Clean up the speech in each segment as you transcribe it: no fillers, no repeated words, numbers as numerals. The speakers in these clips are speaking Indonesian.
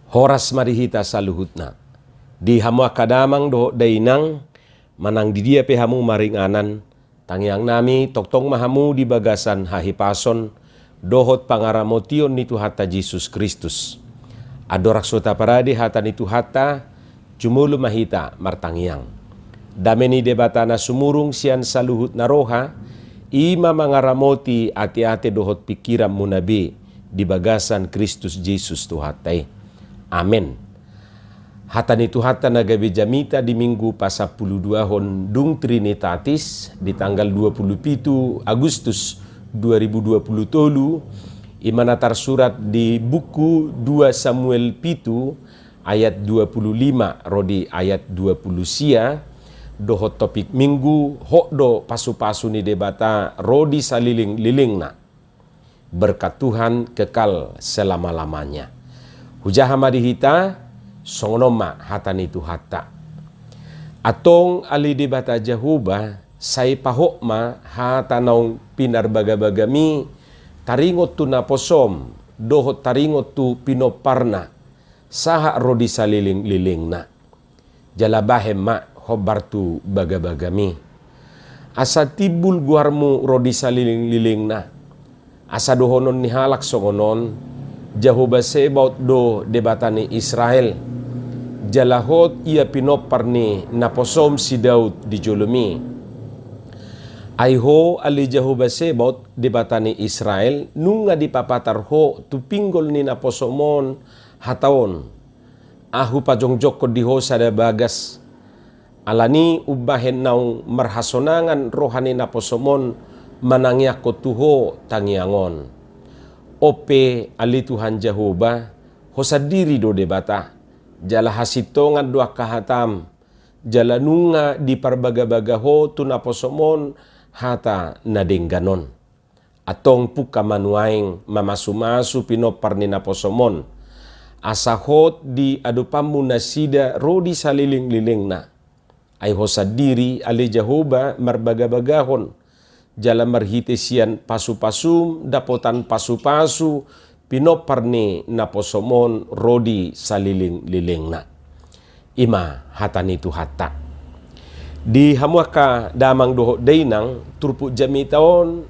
Horas marihita saluhutna. Di hamu akadamang do dainang manang di dia pe hamu maringanan tangiang nami toktong mahamu di bagasan hahipason dohot pangaramotion nitu hatta Jesus Kristus. Adorak sota paradi hata nitu hatta jumulu mahita martangiang. Dameni debatana sumurung sian saluhut naroha ima mangaramoti ati-ati dohot pikiran munabi di bagasan Kristus Jesus tuhatai. Amin. Hata nitu hatta nagabe jamita di minggu pasapuluh hon dung Trinitatis di tanggal 27 Agustus 2020 imanatar surat di buku 2 Samuel pitu ayat 25 rodi ayat 20 sia dohot topik minggu hokdo pasu-pasu ni debata rodi saliling-lilingna berkat Tuhan kekal selama-lamanya. Hujaha madihita songonoma hata nitu hatta. Atong ali debata Jehovah say pahokma hata naung pinar bagabagami taringot tu naposom dohot taringot tu pinoparna saha rodi saliling-lilingna. Jalabahem ma hobar tu bagabagami. Asa tibul guarmu rodi saliling-lilingna. Asa dohonon nihalak songonon Jehovah Sebaot do debatani Israel. Jalahot ia pinopar ni naposom si Daud di jolomi. Aiho ali Jehovah Sebaot debatani Israel nunga dipapatar ho tupinggol ni naposomon hataon. Ahu pajongjok ko diho sada bagas. Alani ubahen naung marhasonangan rohani naposomon manangyak ko tuho tangiangon. Ope ali Tuhan Jehovah hosadiri do debata jala hasitongan doa kahatam jala nunga di parbaga-bagaho tunaposomon hata nadengganon atong puka manuaing mamasu-masu pinopar ni naposomon asahot di adupamu nasida rodi saliling-lilingna ay hosadiri ali Jehovah marbaga-bagahon jala marhitesian pasu-pasum dapotan pasu-pasu pinopar ni naposomon rodi saliling-lilingna. Ima hata nitu hatta. Di hamuaka damang doho dainang turpu jamitaon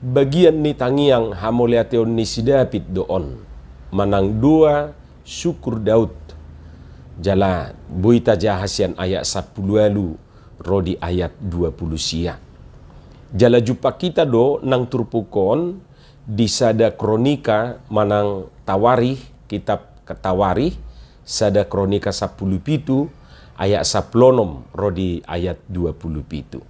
bagian ni tangiang hamuliateon ni sidapit doon. Manang dua syukur Daud. Jala buita jahasian ayat 10 rodi ayat 20 sia. Jala jumpa kita do nang turpukon di sada kronika manang tawarih kitab ketawarih sada kronika 10 pitu ayat 10 rodi ayat 20 pitu.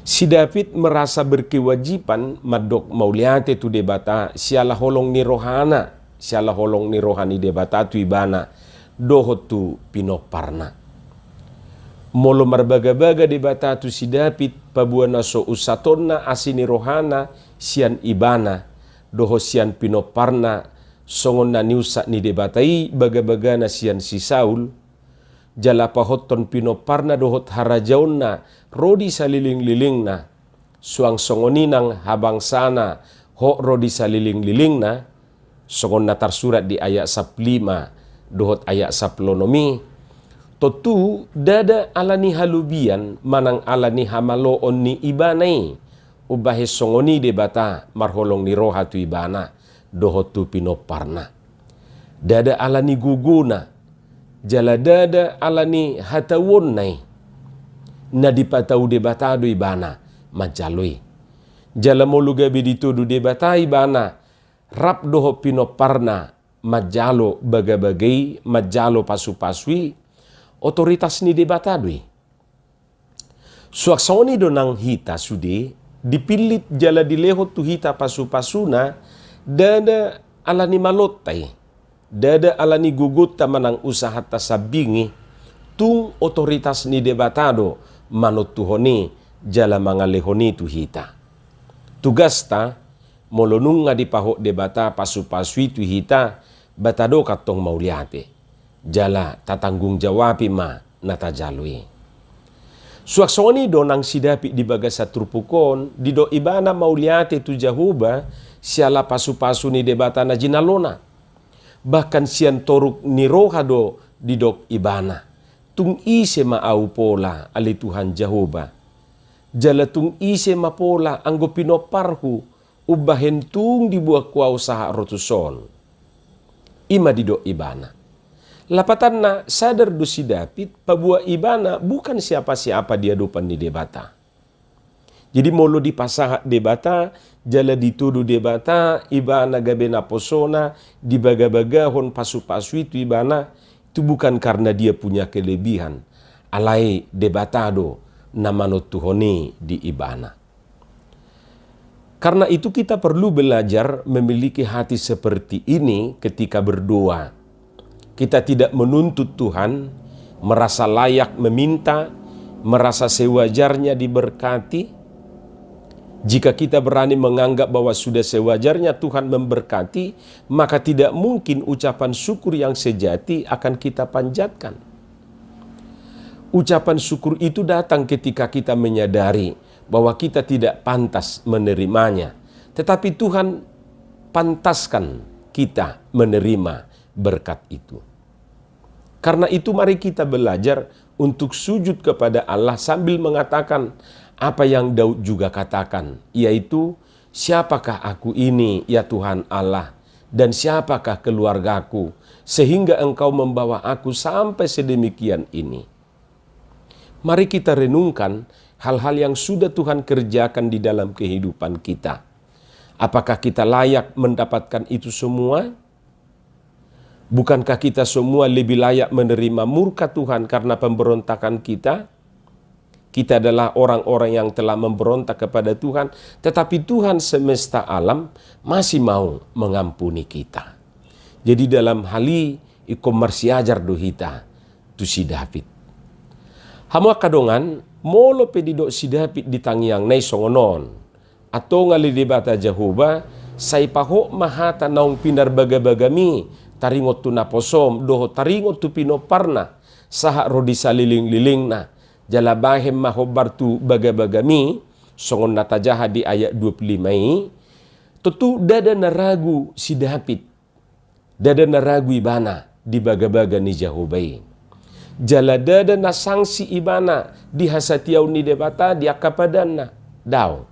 Si David merasa berkewajiban madok mauliate tu debata sialah holong ni rohana sialah holong ni rohani debata tu ibana dohot tu pinoparna. Molo marbaga-baga debata tu si David pabuana so usatonna asini rohana sian ibana doho sian pinoparna songon na niusa ni debatai baga-bagana sian si Saul jala pahoton pinoparna dohot harajaonna rodi saliling-lilingna suang songoninang habang sana ho rodi saliling-lilingna songon natar surat di ayat 15 dohot ayat 10 nomi. Totu dada alani halubian manang alani hamaloon ni ibanai ubahe songoni debata marholong ni roha tu ibana doho tu pinoparna. Dada alani guguna jala dada alani hatawon nai na dipatau debata do ibana majaloi. Jala molugabe ditudu debata ibana rap doho pinoparna majalo baga-bagai majalo pasu-pasui otoritas ni debatadui. Suaksoni donang hita sude dipilit jala dilehot tu hita pasu-pasuna dada alani malotai dada alani gugut manang usaha tasabingi tung otoritas ni debatado manot tuhoni jala mangalehoni tu hita. Tugasta molonung nga dipahok debata pasu-pasui tu hita batado katong mauliate. Jala tatanggung jawapi ma natajalui. Suaksoni donang sidapi di bagasa trupukon di do ibana mauliate tu Jehovah siala pasu-pasu ni debata na jinalona. bahkan sian toruk nirohado didok ibana. Tung ise maau pola ali Tuhan Jehovah. Jala tung ise mapola anggo pinoparhu ubahen tung dibuah kuau saha rotuson. Ima didok ibana. Lapatan na sadar do si David pabua ibana bukan siapa-siapa dia dupan ni debata. Jadi molo dipasaha debata, jala ditudu debata, ibana gabena posona, dibaga-bagahon pasu-pasu itu ibana, itu bukan karena dia punya kelebihan. Alai debatado namanot tuhone di ibana. Karena itu kita perlu belajar memiliki hati seperti ini ketika berdoa. Kita tidak menuntut Tuhan, merasa layak meminta, merasa sewajarnya diberkati. Jika kita berani menganggap bahwa sudah sewajarnya Tuhan memberkati, maka tidak mungkin ucapan syukur yang sejati akan kita panjatkan. Ucapan syukur itu datang ketika kita menyadari bahwa kita tidak pantas menerimanya. Tetapi Tuhan pantaskan kita menerima berkat itu. Karena itu mari kita belajar untuk sujud kepada Allah sambil mengatakan apa yang Daud juga katakan, yaitu siapakah aku ini ya Tuhan Allah, dan siapakah keluargaku sehingga Engkau membawa aku sampai sedemikian ini. Mari kita renungkan hal-hal yang sudah Tuhan kerjakan di dalam kehidupan kita. Apakah kita layak mendapatkan itu semua? Bukankah kita semua lebih layak menerima murka Tuhan karena pemberontakan kita? Kita adalah orang-orang yang telah memberontak kepada Tuhan, tetapi Tuhan semesta alam masih mau mengampuni kita. Jadi dalam hali iko marsiajar dohita tu si David. Hamua kadongan molo pedido si David ditangiang nai songonon atau ngali debata Jehovah sai paho mahata naung pinar baga-bagami taringot tu naposom doho taringot tu pinoparna saha rodi saliling-liling na. Jala bahem mahobar tu baga-bagami songon natajaha di ayat 25 tentu dada naragu si David, dada naragu ibana di baga-baga ni Jehovah. Jala dada na sangsi ibana di hasatiau ni debata di akapadana daw.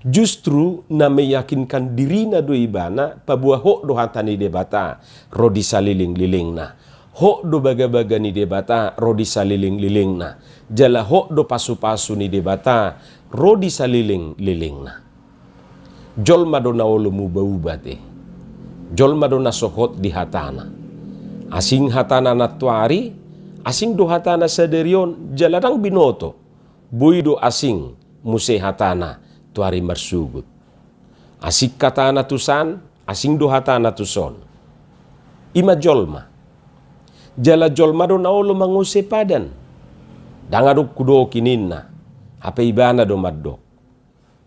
Justru na meyakinkan dirina do ibana pabuah hok do hatani debata rodi saliling-liling na. Hok do baga-baga ni debata rodi saliling-liling na. Jala hok do pasu-pasu ni debata rodi saliling-liling na. Jolma do naolo mubah-ubate. Jolma do nasohot di hatana. Asing hatana natuari, asing do hatana saderion jaladang binoto. Bui do asing muse hatana tuari marsugut. Asik katana tusan, asing do hatana tuson. Ima jolma. Jala jolma do naolo manguse padan. Dangaduk kudo kininna. Hape ibana do maddo.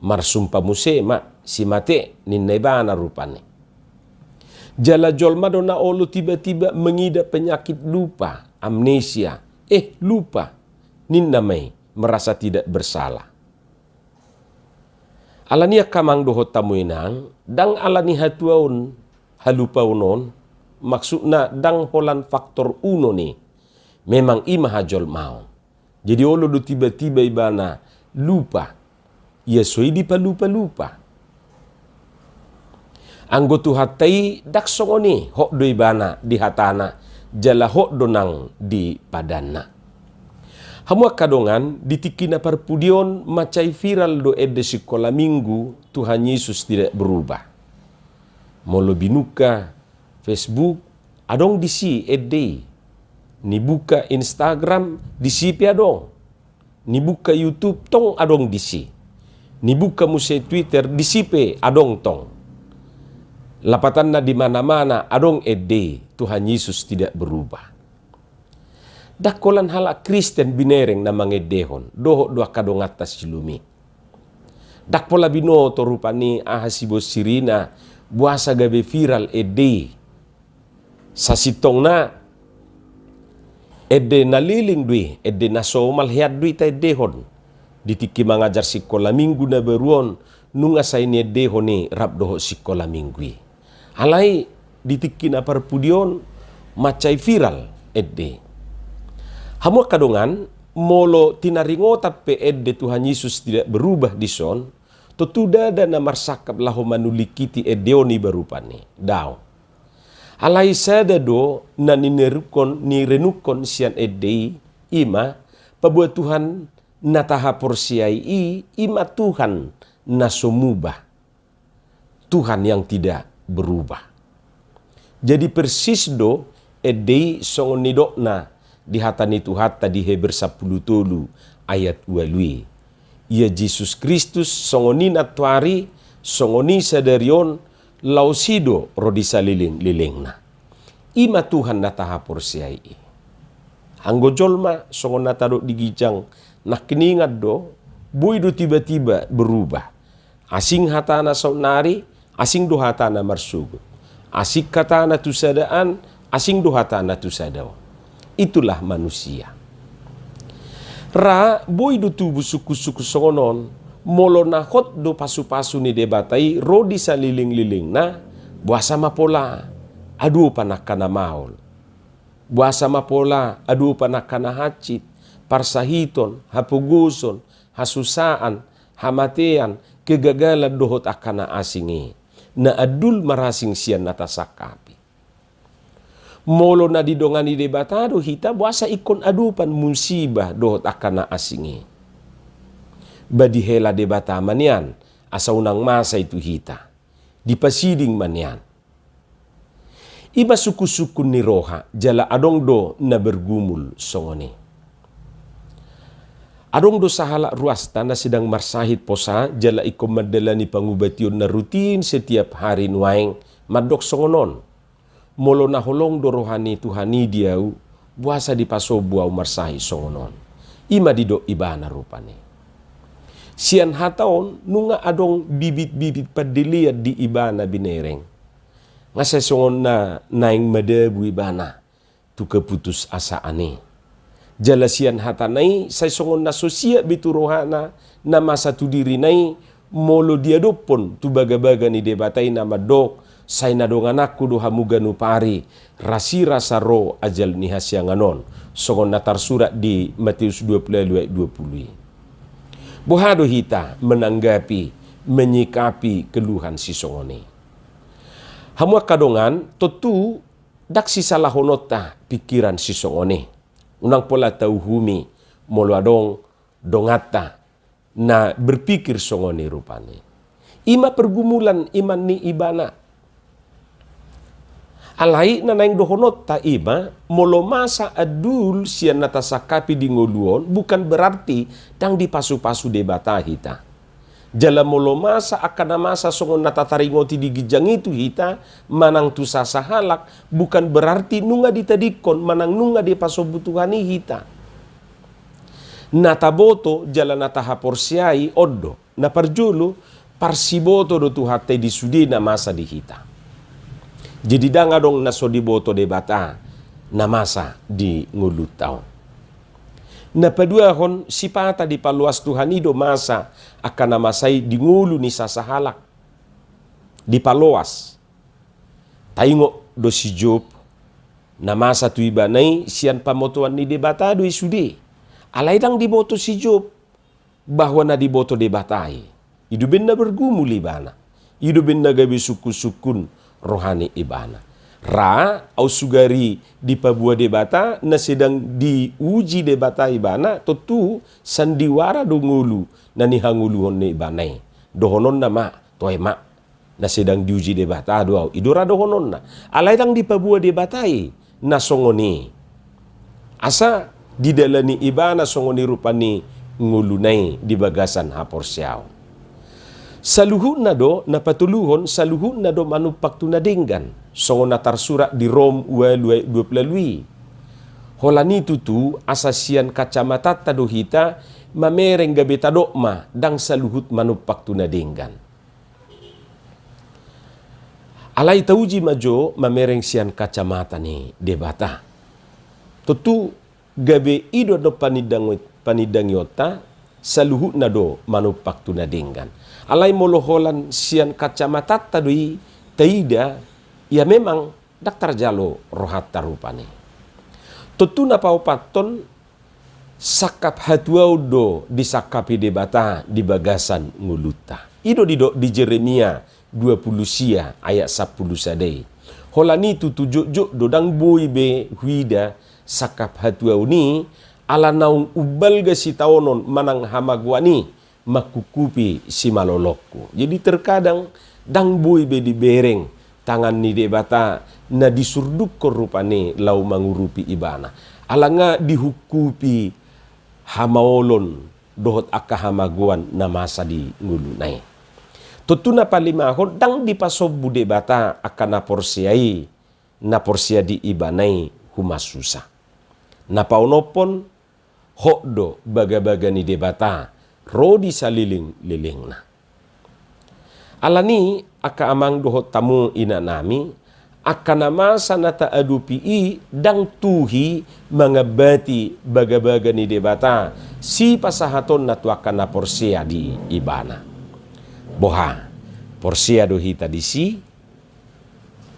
Marsumpa muse ma si mate ninna ibana rupane. Jala jolma do naolo tiba-tiba mengidap penyakit lupa, amnesia. Lupa. Ninna may merasa tidak bersalah. Alania kamang doho tamuinang, dang alani hatuaun halupaunon, maksudna dang holan faktor uno ni memang ima hajol mau. Jadi olo do tiba-tiba ibana lupa. Ya soidi pa lupa-lupa. Anggo tu hatai dak songoni hok do ibana di hatana jala hok do nang di padana. Hamua kadongan ditikina parpudion macai viral do ede sekolah minggu Tuhan Yesus tidak berubah. Molo binuka Facebook, adong disi ede. Nibuka Instagram, disi pi adong. Nibuka YouTube, tong adong disi. Nibuka muse Twitter, disi pe adong tong. Lapatan na di mana-mana, adong ede. Tuhan Yesus tidak berubah. Dakolan hala Kristen binereng na mangedehon. Doho doa kadong atas silumi. Dakpola binoto rupani ahasibo sirina. Buasa gabe viral ede. Sasitong na ede naliling dui, ede nasomal hiad dui ta edehon. Ditiki mangajar sikola minggu na beruon, nunga sa ini edehon ni rap doho sikola minggu. Alai ditikina parpudion macai viral edde. Hamu kadongan molo tinaringo tape edde Tuhan Yesus tidak berubah di son, tutuda dan namarsakap lahu manulikiti edeoni barupane. Daw. Alai sada do na nirenukon sian edde ima pabuat Tuhan nataha porsiai ima Tuhan nasomubah. Tuhan yang tidak berubah. Jadi persis do edei songon nidokna di hatani Tuhan tadi Heber 10 ayat 2. Ia Yesus Kristus songoni natuari songoni sadarion lausido rodisa liling-lilingna. Ima Tuhan nataha porsiai. Anggo jolma songon natado digijang nakiningat do boy do tiba-tiba berubah. Asing hatana saunari, asing do hatana marsugut. Asik katana tusadaan, asing do hatana tusadaw. Itulah manusia. Ra boy do tubuh suku-suku songonon, molo nakot do pasu-pasu ni debatai rodi sa liling-liling na buasa mapola adu panakana maol. Buasa mapola adu panakana hacit, parsahiton, hapuguson, hasusaan, hamatean, kegagalan dohot akana asingi. Na adul marasing sian natasakapi. Molo na didongani debatado hita buasa ikon adupan musibah dohot akana asingi. Badihela debata manian asa unang masa itu hita. Dipasiding manian. Iba suku-suku ni roha jala adong do na bergumul songoni. Adong do sahala ruas tanah sedang marsahit posa jala ikom madalani pangubation na rutin setiap hari nuaing madok songonon. Molo na holong do rohani Tuhani diau buasa di paso buau marsahi songonon. Ima dido ibana rupane. Sian hataon nunga adong bibit-bibit padiliat di ibana binereng. Ngasa songon na naing madebu ibana tu keputus asa ane. Jalasian hatanai say songon na sosia bitu rohana na masa tu diri nai molo dia dopon tu baga-baga ni debatai nama dok say nadongan aku do hamuganu pari rasi rasa ro ajal ni hasyanganon songon natar surat di Matius 20. Bohado hita menanggapi menyikapi keluhan si songoni. Hamua kadongan totu dak si salahonota pikiran si songoni. Unang pola tau humi molo adong dongata na berpikir songoni rupane. Ima pergumulan iman ni ibana. Alai na naing dohonot ta ima molo masa adul sian natasakapi di ngoluon bukan berarti dang dipasu-pasu debata hita. Jala molo masa akana masa songon natataringoti di gijang itu hita manang tu sasahalak bukan berarti nunga ditadikon manang nunga di pasobutuhani hita. Nataboto jala natahaporsiai oddo na parjulu parsiboto do tuhate di sudina masa di hita. Jadi danga dong nasodiboto debata na masa di ngulutau. Na paduahon sipata di paluas Tuhan ido masa akan namasay di ngulu ni sasahalak. Di paluas. Taingo do si Job na masa tu ibanay siyan pamotuan ni debatado isudi. Alaydang diboto si Job bahwa na diboto debatay. Idubin na bergumul ibana. Idubin na gabi suku-sukun rohani ibana. Ra au sugari di pabua debata na sedang diuji debata ibana totu sandiwara do ngulu na nihanguluhon ni ibanay dohonon na ma toy ma na sedang diuji debata do au idora dohonon na alay tang di pabua debatai na songoni asa di dalani ibana songoni rupani ngulunay di bagasan haporsiaw. Saluhun na do napatuluhon saluhun na do manupak tunadinggan songon natar surat di Rom 12. Holani tutu asasian kacamata tado hita mamereng gabe tadokma dang saluhut manupak tunadinggan. Alai tauji majo mamereng sian kacamata ni debata. Tutu gabe ido do panidangiota saluhut na do manupak tunadinggan. Alai moloholan sian kacamata tadui taida ya memang daktar jalo rohat tarupani. Tutuna paupaton sakap hatuau do disakapi debata di bagasan nguluta. Ido di Jeremia 20 sia ayat 10 sadai. Holani tutujuk dodang boy be huida sakap hatuau ni ala naung ubal ga si taonon manang hamagwani makukupi si malolokku. Jadi terkadang dang boy be di bereng tangan ni debata na disurduk korupane lau mangurupi ibana. Alanga dihukupi hamaolon dohot akahamaguan na masa di ngulunay. Tutuna palimahon dang dipasobu debata akan naporsia di ibanay humasusa. Napaunopon hokdo baga-baga ni debata rodi saliling-liling na. Alani aka amang dohot tamu ina nami akan masa nata adupi dang tuhi mangabati baga-baga ni debata si pasahaton natuakan na porsia di ibana. Boha porsia dohita di si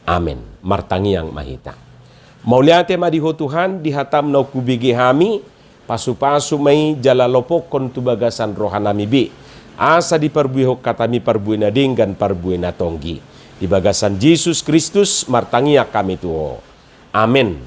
amen martangi yang mahita. Mauliate madiho Tuhan dihatam na kubigi hami pasu-pasu may jalalopok kon tubagasan rohanami bi. Asa di parbuihok katami parbuina dinggan parbuina tonggi. Di bagasan Yesus Kristus martangia kami tuho. Amin.